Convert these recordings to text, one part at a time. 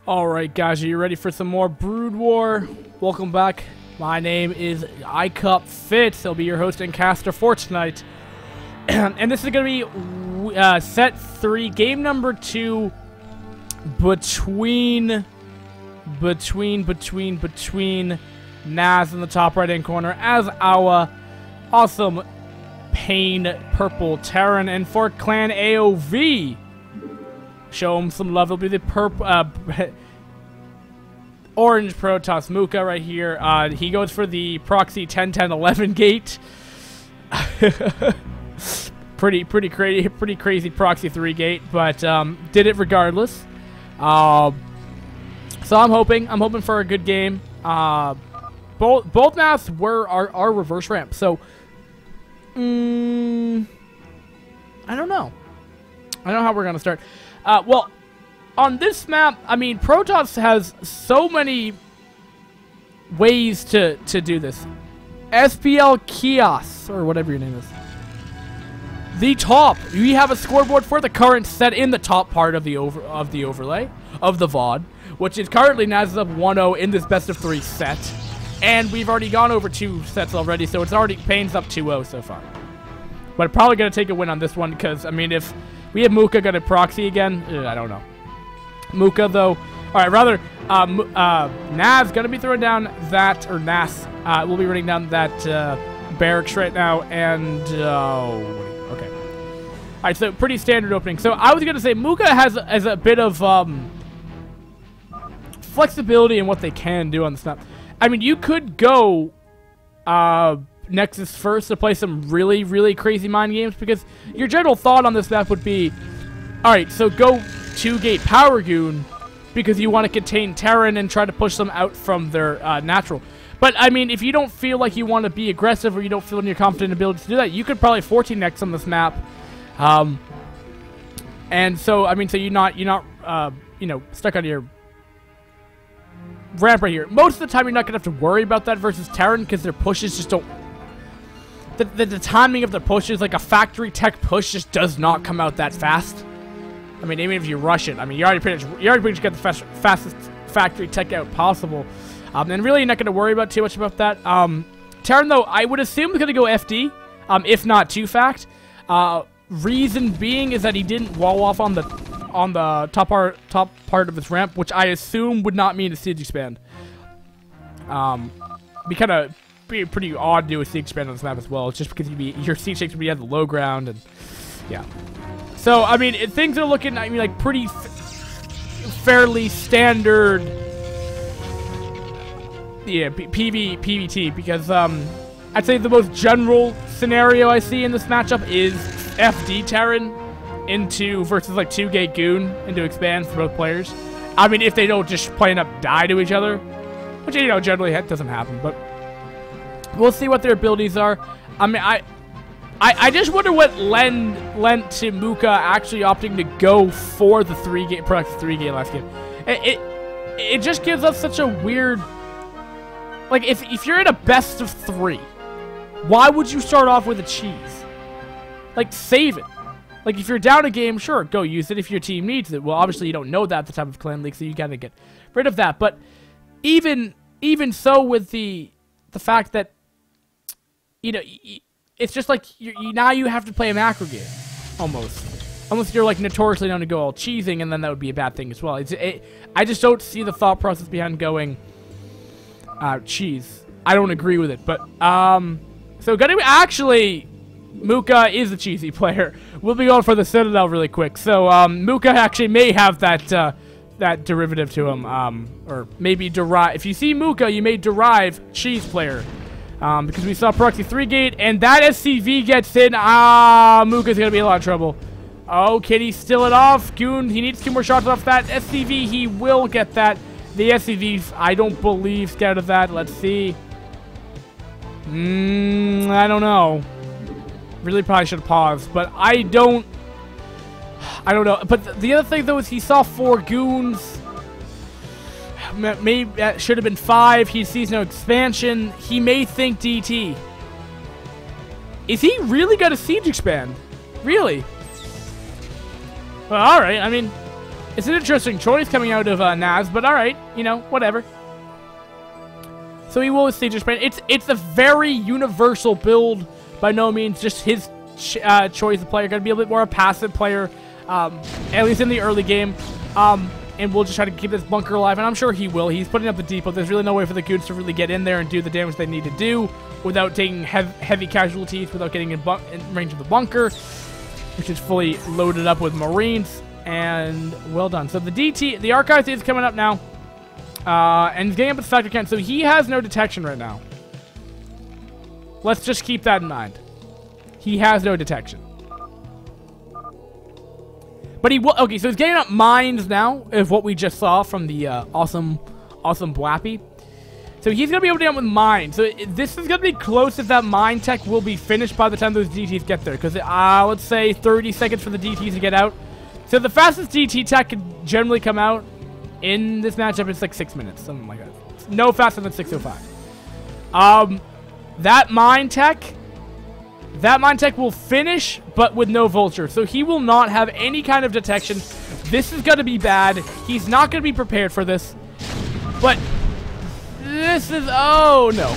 Alright guys, are you ready for some more Brood War? Welcome back. My name is iCCup Fitz. I'll be your host and caster for tonight. And this is going to be set 3, game number 2 between Naz in the top right hand corner as our awesome PaiN purple Terran, and for clan AoV. Show him some love. It'll be the orange Protoss Mewka right here. He goes for the proxy 10-10-11 gate. pretty crazy proxy 3 gate, but did it regardless. So I'm hoping for a good game. Both maps were our reverse ramp, so I don't know how we're gonna start. Well, on this map, I mean, Protoss has so many ways to do this. SPL Kios, or whatever your name is. The top, we have a scoreboard for the current set in the top part of the overlay of the VOD, which is currently Naz up 1-0 in this best of 3 set, and we've already gone over 2 sets already, so it's already PaiN's up 2-0 so far. But probably gonna take a win on this one because I mean, if we have Mewka gonna proxy again, I don't know. Mewka though, all right, rather Naz gonna be throwing down that, or Nas will be running down that barracks right now, and okay. All right, so pretty standard opening. So I was gonna say Mewka has a bit of flexibility in what they can do on this map. I mean, you could go Nexus first to play some really crazy mind games, because your general thought on this map would be, alright, so go 2-gate Power Goon because you want to contain Terran and try to push them out from their natural. But I mean, if you don't feel like you want to be aggressive, or you don't feel in your confident ability to do that, you could probably 14x on this map. And so I mean, so you're not you know, stuck on your ramp right here. Most of the time you're not gonna have to worry about that versus Terran, because their pushes just don't. The timing of the pushes, like a factory tech push, just does not come out that fast. I mean, even if you rush it, I mean, you already pretty much get the fastest factory tech out possible. And really, you're not going to worry about too much about that. Terran, though, I would assume is going to go FD, if not 2-fact. Reason being is that he didn't wall off on the top part of his ramp, which I assume would not mean a siege expand. Be pretty odd to do a siege expand on this map as well. It's just because your siege takes would be at the low ground, and yeah. So I mean, things are looking, I mean, like pretty fairly standard. Yeah, PvT, because I'd say the most general scenario I see in this matchup is FD Terran into versus like 2-gate Goon into expand for both players. I mean, if they don't just plain up die to each other, which, you know, generally doesn't happen, but we'll see what their abilities are. I mean, I just wonder what lent to Mewka actually opting to go for the 3-gate proxy 3-gate last game. It just gives us such a weird, like, if you're in a best of 3, why would you start off with a cheese? Like, save it. Like, if you're down a game, sure, go use it if your team needs it. Well, obviously you don't know that at the time of Clan League, so you gotta get rid of that. But even so, with the fact that, you know, it's just like now you have to play a macro game, almost. Unless you're like notoriously known to go all cheesing, and then that would be a bad thing as well. I just don't see the thought process behind going cheese. I don't agree with it, but so actually, Mewka is a cheesy player. We'll be going for the Citadel really quick. So Mewka actually may have that that derivative to him, or maybe derive. If you see Mewka, you may derive cheese player. Because we saw proxy 3-gate, and that SCV gets in. Mewka's gonna be in a lot of trouble. Oh, can he steal it off? Goon, he needs 2 more shots off that SCV. He will get that. The SCV, I don't believe, scared of that. Let's see. I don't know. Really probably should have paused, but I don't know. But the other thing, though, is he saw 4 goons. Maybe that should have been 5. He sees no expansion. He may think DT. Is he really got a siege expand? Really? Well, alright, I mean, It's an interesting choice coming out of Naz, but alright, you know, whatever. So he will with Siege's PaiN. It's a very universal build, by no means just his choice of player. Going to be a bit more a passive player, at least in the early game. And we'll just try to keep this bunker alive, and I'm sure he will. He's putting up the depot. There's really no way for the goons to really get in there and do the damage they need to do without taking heavy casualties, without getting in range of the bunker, which is fully loaded up with Marines. And well done. So the Archives is coming up now. And he's getting up at Factor Count, so he has no detection right now. Let's just keep that in mind. He has no detection. But he will. Okay, so he's getting up mines now, is what we just saw from the awesome Bwappy. So he's going to be able to get with mines. So this is going to be close if that mine tech will be finished by the time those DTs get there. Because let's say 30 seconds for the DTs to get out. So the fastest DT tech can generally come out in this matchup is like 6 minutes, something like that. It's no faster than 6:05. That mine tech will finish, but with no vulture. So he will not have any kind of detection. This is going to be bad. He's not going to be prepared for this. But this is, oh no.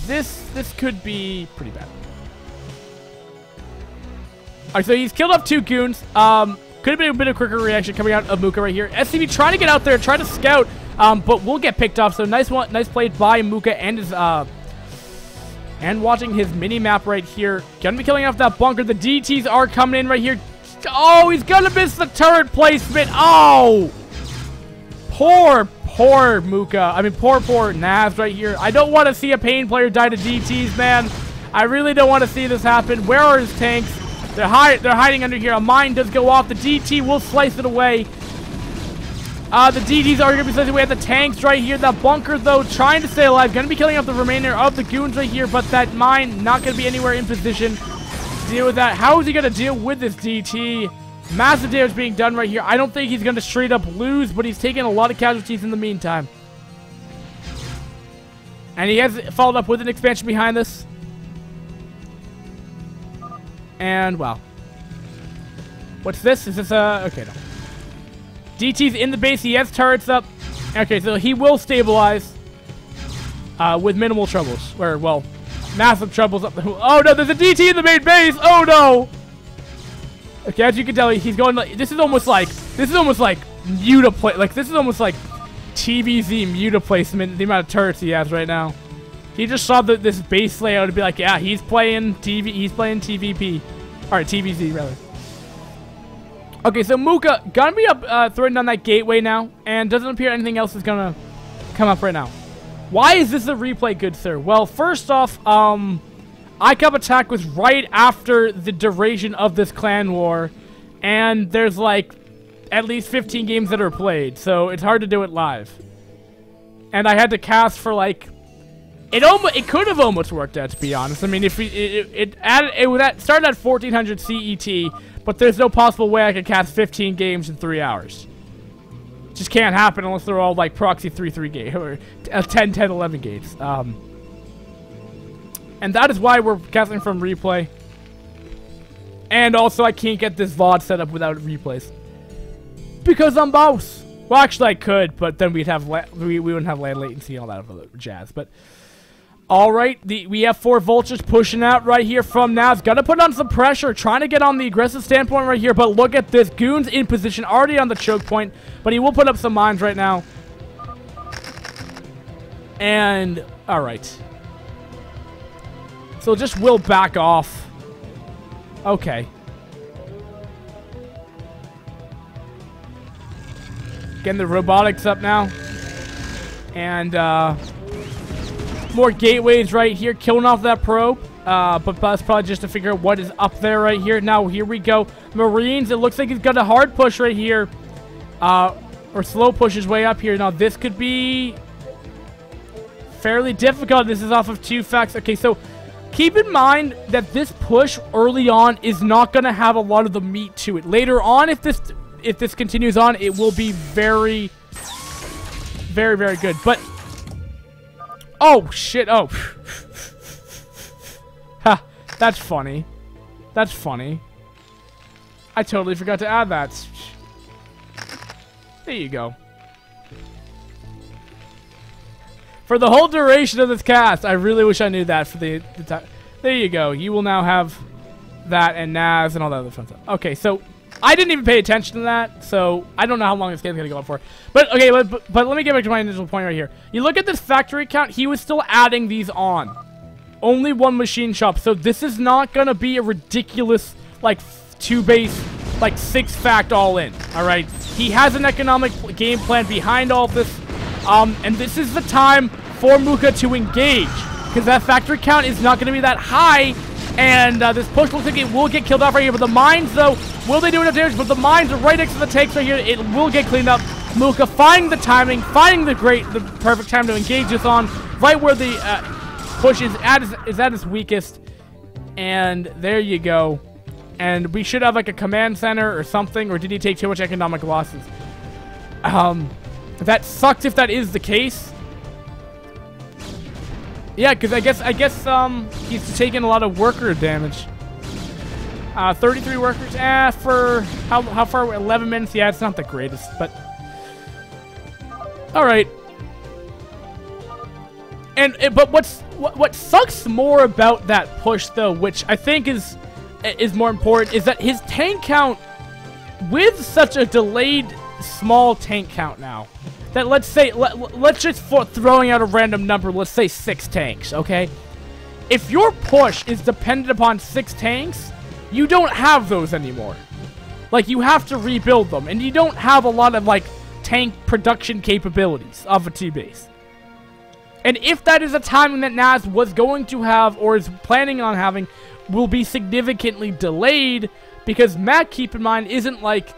This could be pretty bad. Alright, so he's killed off 2 goons. Could have been a bit of quicker reaction coming out of Mewka right here. SCB trying to get out there, trying to scout, but will get picked off. So nice play by Mewka and his and watching his mini map right here. Gonna be killing off that bunker. The DTs are coming in right here. Oh, he's gonna miss the turret placement. Oh, poor Mewka. I mean, poor Naz right here. I don't want to see a PaiN player die to DTs, man. I really don't want to see this happen. Where are his tanks? They're hiding under here. A mine does go off. The DT will slice it away. The DTs are going to be slicing away at the tanks right here. That bunker, though, trying to stay alive. Going to be killing off the remainder of the goons right here. But that mine not going to be anywhere in position to deal with that. How is he going to deal with this DT? Massive damage being done right here. I don't think he's going to straight up lose, but he's taking a lot of casualties in the meantime. And he has followed up with an expansion behind this. And, wow. What's this? Is this okay, no. DT's in the base. He has turrets up. Okay, so he will stabilize with minimal troubles. Or, well, massive troubles up the... Oh, no, there's a DT in the main base. Oh, no. Okay, as you can tell, he's going... This is almost like Mewka play... Like, this is almost like TBZ Mewka placement, the amount of turrets he has right now. He just saw this base layout and be like, yeah, he's playing TVP. Alright, TVZ, rather. Okay, so Mewka gonna be up throwing down that gateway now, and doesn't appear anything else is gonna come up right now. Why is this a replay, good sir? Well, first off, iCCup attack was right after the duration of this clan war, and there's like at least 15 games that are played, so it's hard to do it live. And I had to cast for like... It could have almost worked out, to be honest. I mean, if it started at 1400 CET, but there's no possible way I could cast 15 games in 3 hours. It just can't happen unless they're all like proxy 3-3 games or 10-11 gates. And that is why we're casting from replay. And also, I can't get this VOD set up without replays because I'm boss. Well, actually, I could, but then we wouldn't have land latency and all that other jazz. But all right, we have 4 vultures pushing out right here from Naz. Gonna put on some pressure, trying to get on the aggressive standpoint right here. But look at this, goons in position, already on the choke point. But he will put up some mines right now. And all right, so just will back off. Okay. Getting the robotics up now. And more gateways right here, killing off that probe. But that's probably just to figure out what is up there right here. Now, here we go. Marines, it looks like he's got a hard push right here. Or slow push his way up here. Now, this could be fairly difficult. This is off of 2 facts. Okay, so keep in mind that this push early on is not going to have a lot of the meat to it. Later on, if this continues on, it will be very, very, very good. But oh shit! Oh, ha! That's funny. That's funny. I totally forgot to add that. There you go. For the whole duration of this cast, I really wish I knew that for the time. There you go. You will now have that and Naz and all that other fun stuff. Okay, so I didn't even pay attention to that, so I don't know how long this game's going to go on for. But, okay, but let me get back to my initial point right here. You look at this factory count, he was still adding these on. Only one machine shop, so this is not going to be a ridiculous, like, 2 base, like, 6 fact all in, alright? He has an economic game plan behind all of this, and this is the time for Mewka to engage, because that factory count is not going to be that high, and this push looks like it will get killed off right here, but the mines, though, will they do enough damage? But the mines are right next to the tanks right here. It will get cleaned up. Mewka finding the timing, finding the perfect time to engage this on, right where the push is at its weakest, and there you go. And we should have like a command center or something, or did he take too much economic losses? That sucks if that is the case. Yeah, because I guess he's taking a lot of worker damage. 33 workers. For how far? 11 minutes. Yeah, it's not the greatest, but all right. But what sucks more about that push though, which I think is more important, is that his tank count, with such a delayed small tank count now, that let's say, let's just, for throwing out a random number, let's say 6 tanks, okay? If your push is dependent upon 6 tanks, you don't have those anymore. Like, you have to rebuild them, and you don't have a lot of, like, tank production capabilities of a T-base. And if that is a timing that Naz was going to have, or is planning on having, will be significantly delayed, because Mac, keep in mind, isn't like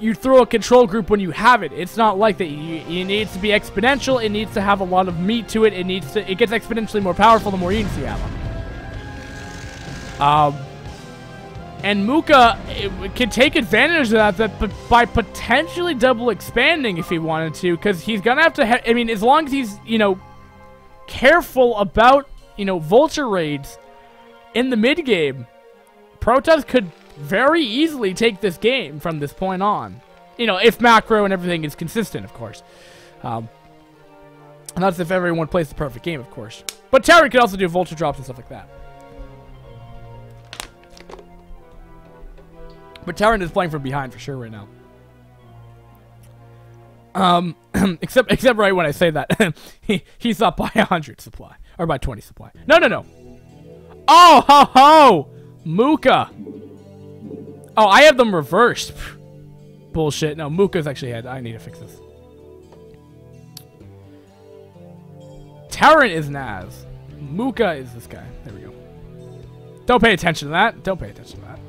you throw a control group when you have it. It's not like that. It needs to be exponential. It needs to have a lot of meat to it. It gets exponentially more powerful the more units you have on. And Mewka can take advantage of that, but by potentially double expanding if he wanted to, because he's gonna have to. I mean, as long as he's, you know, careful about, you know, vulture raids in the mid game, Protoss could very easily take this game from this point on. You know, if macro and everything is consistent, of course. And that's if everyone plays the perfect game, of course. But Terran could also do vulture drops and stuff like that. But Terran is playing from behind for sure right now. Except right when I say that, he's up by 100 supply, or by 20 supply. No. Oh, ho, ho! Mewka. Oh, I have them reversed. Bullshit. No, Mewka's actually ahead. I need to fix this. Terran is Naz. Mewka is this guy. There we go. Don't pay attention to that. Don't pay attention to that.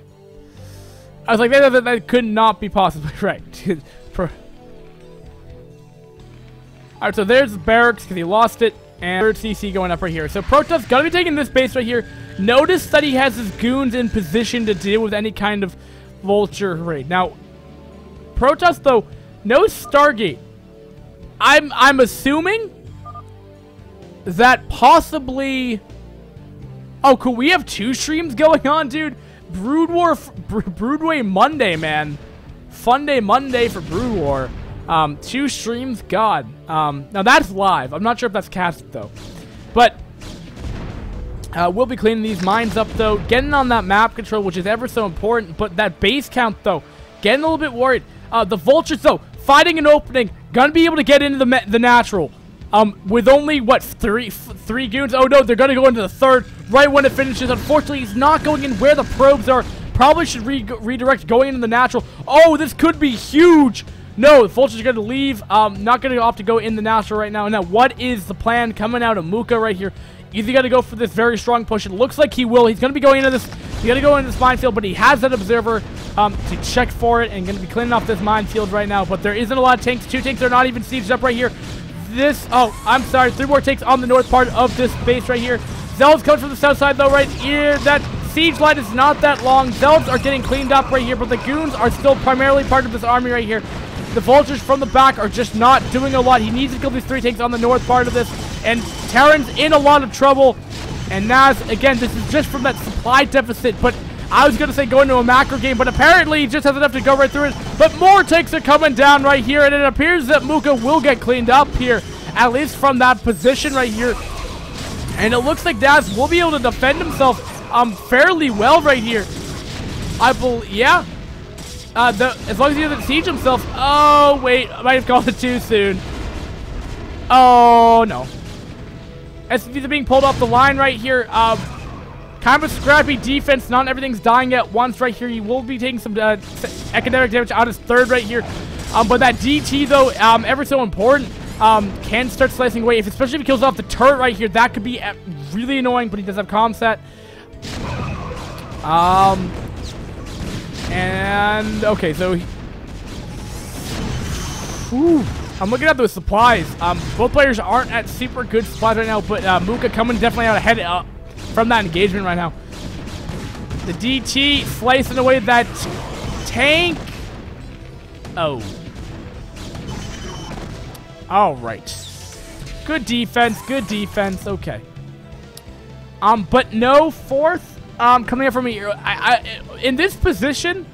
I was like, that could not be possibly right. Alright, so there's the barracks because he lost it. And third CC going up right here. So Protoss gotta be taking this base right here. Notice that he has his goons in position to deal with any kind of vulture raid. Now, Protoss though, no Stargate. I'm assuming that possibly. Oh, cool. We have 2 streams going on, dude. Broodway Monday, man. Fun day Monday for Brood War. 2 streams, God. Now that's live. I'm not sure if that's casted though. But we'll be cleaning these mines up though. Getting on that map control, which is ever so important. But that base count though, getting a little bit worried. The vultures though, finding an opening, gonna be able to get into the natural. With only, what, three goons? Oh, no, they're going to go into the third right when it finishes. Unfortunately, he's not going in where the probes are. Probably should redirect going into the natural. Oh, this could be huge. No, the vultures are going to leave. Not going to opt to go in the natural right now. Now, what is the plan coming out of Mewka right here? Is he going to go for this very strong push? It looks like he will. He's going to be going into this. He's going to go into this minefield, but he has that observer to check for it and going to be cleaning off this minefield right now. But there isn't a lot of tanks. 2 tanks are not even sieged up right here. I'm sorry, 3 more tanks on the north part of this base right here. Zelds coming from the south side though right here. That siege line is not that long. Zelds are getting cleaned up right here, but the goons are still primarily part of this army right here. The vultures from the back are just not doing a lot. He needs to kill these 3 tanks on the north part of this, and Terran's in a lot of trouble. And Naz, again, this is just from that supply deficit, but I was going to say go into a macro game, but apparently he just has enough to go right through it. But more tanks are coming down right here, and it appears that Mewka will get cleaned up here, at least from that position right here. And it looks like Daz will be able to defend himself fairly well right here. I believe, yeah. As long as he doesn't siege himself. Oh, wait. I might have called it too soon. Oh, no. SCVs are being pulled off the line right here. Kind of a scrappy defense. Not everything's dying at once right here. He will be taking some academic damage out his third right here. But that DT, though, ever so important, can start slicing away. Especially if he kills off the turret right here, that could be really annoying, but he does have comm set. And, okay, so... Whew. I'm looking at those supplies. Both players aren't at super good supplies right now, but Mewka coming definitely out ahead from that engagement right now. The DT slicing away that tank. Oh. All right. Good defense. Good defense. Okay. But no fourth. Coming up from here. In this position,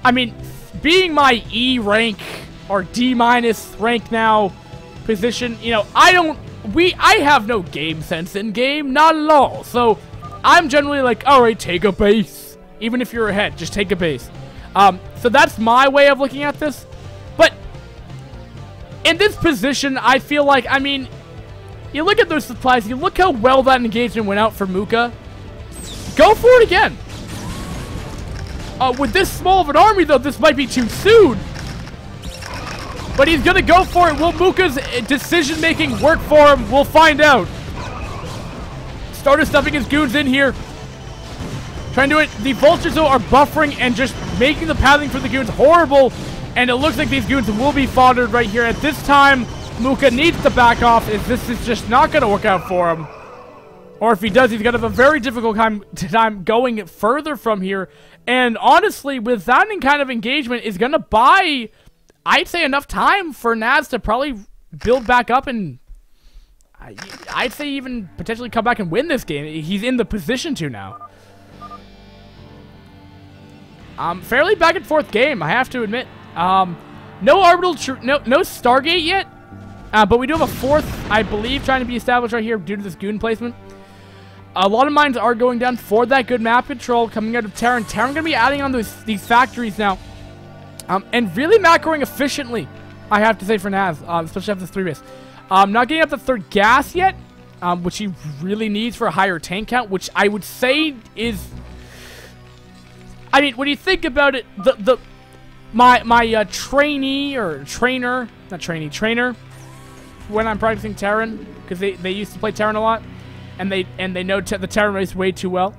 I mean, being my E rank or D- rank now position, you know, I have no game sense in game, not at all. So I'm generally like, all right, take a base. Even if you're ahead, just take a base. So that's my way of looking at this. But in this position, I feel like, I mean, you look at those supplies, you look how well that engagement went out for Mewka. Go for it again. With this small of an army, though, this might be too soon. But he's going to go for it. Will Mewka's decision-making work for him? We'll find out. Starter stuffing his goons in here. Trying to do it. The vultures, though, are buffering and just making the pathing for the goons horrible. And it looks like these goons will be foddered right here. At this time, Mewka needs to back off, as this is just not going to work out for him. Or if he does, he's going to have a very difficult time going further from here. And honestly, with that kind of engagement, is going to buy, I'd say, enough time for Naz to probably build back up and I'd say even potentially come back and win this game. He's in the position to now. Fairly back and forth game, I have to admit. No orbital, no Stargate yet, but we do have a fourth, I believe, trying to be established right here due to this goon placement. A lot of mines are going down for that good map control coming out of Terran. Terran going to be adding on these factories now. And really macroing efficiently, I have to say, for Naz, especially after this 3-base. Not getting up the third gas yet, which he really needs for a higher tank count, which I would say is... I mean, when you think about it, my trainee, or trainer, not trainee, trainer, when I'm practicing Terran, because they used to play Terran a lot, and they know the Terran race way too well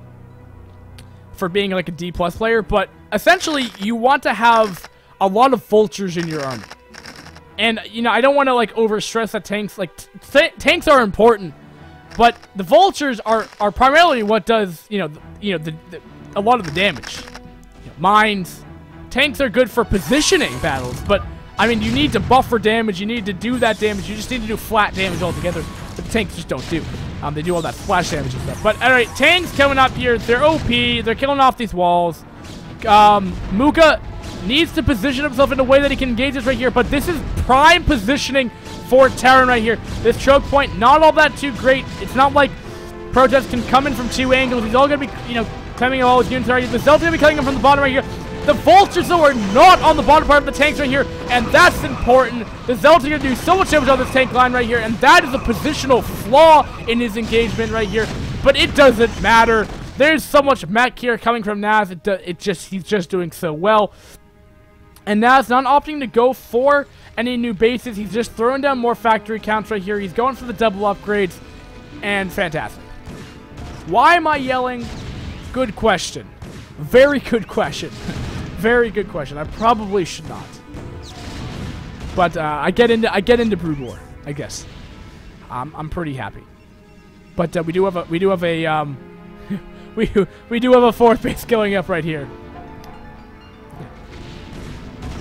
for being like a D+ player, but essentially you want to have a lot of vultures in your army. And, you know, I don't want to like overstress that tanks, like tanks are important, but the vultures are primarily what does, a lot of the damage. Mines, tanks are good for positioning battles, but I mean, you need to buffer damage, you need to do that damage, you just need to do flat damage altogether, but the tanks just don't do. They do all that splash damage and stuff. But alright, tanks coming up here, they're OP, they're killing off these walls. Mewka needs to position himself in a way that he can engage this right here, but this is prime positioning for Terran right here. This choke point, not all that too great. It's not like Protest can come in from two angles. He's all going to be, coming all his units right here. The Zelt's going to be coming in from the bottom right here. The vultures, though, are not on the bottom part of the tanks right here, and that's important. The Zelt's are going to do so much damage on this tank line right here, and that is a positional flaw in his engagement right here, but it doesn't matter. There's so much mech here coming from Naz. He's just doing so well. And Naz not opting to go for any new bases. He's just throwing down more factory counts right here. He's going for the double upgrades, and fantastic. Why am I yelling? Good question. Very good question. Very good question. I probably should not. But I get into Brood War, I guess. I'm pretty happy. But we do have a we do have a fourth base going up right here.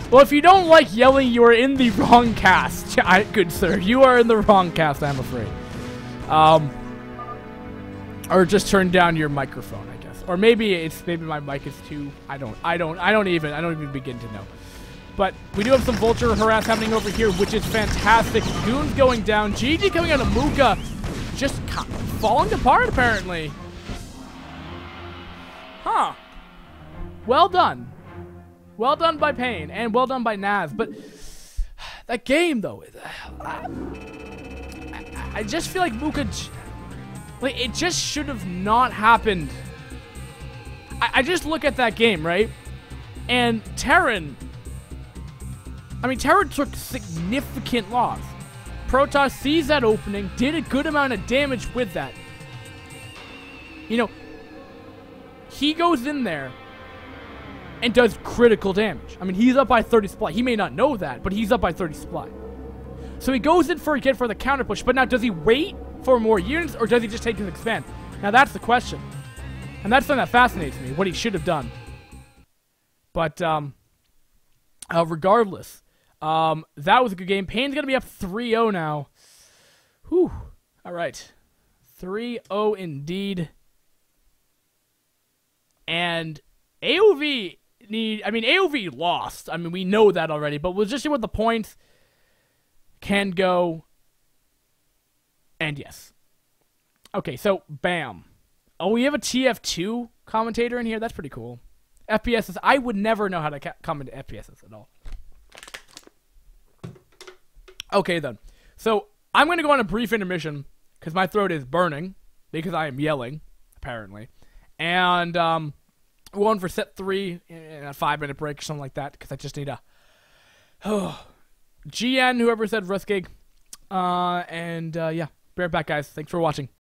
Well, if you don't like yelling, you are in the wrong cast. Good sir, you are in the wrong cast, I'm afraid. Or just turn down your microphone, I guess. Or maybe my mic is too. I don't even begin to know. But we do have some vulture harass happening over here, which is fantastic. Goon's going down. GG coming out of Mewka, just falling apart apparently. Huh. Well done. Well done by PaiN, and well done by Naz. But that game, though, I just feel like Mewka, like, it just should have not happened. I just look at that game, right? And Terran, Terran took significant loss. Protoss sees that opening, did a good amount of damage with that. You know, he goes in there and does critical damage. I mean, he's up by 30 supply. He may not know that, but he's up by 30 supply. So he goes in for the counter push, but now does he wait for more units, or does he just take his expand? Now that's the question. And that's something that fascinates me, what he should have done. But, regardless, that was a good game. PaiN's going to be up 3-0 now. Whew. All right. 3-0 indeed. And AoV AoV lost. I mean, we know that already, but we'll just see what the points can go. And yes. Okay, so bam. Oh, we have a TF2 commentator in here. That's pretty cool. FPSs. I would never know how to comment FPSs at all. Okay, then. So, I'm going to go on a brief intermission because my throat is burning because I am yelling, apparently. And, we're going for set 3 in a 5-minute break or something like that because I just need a... GN, whoever said Ruskig. Yeah. Be right back, guys. Thanks for watching.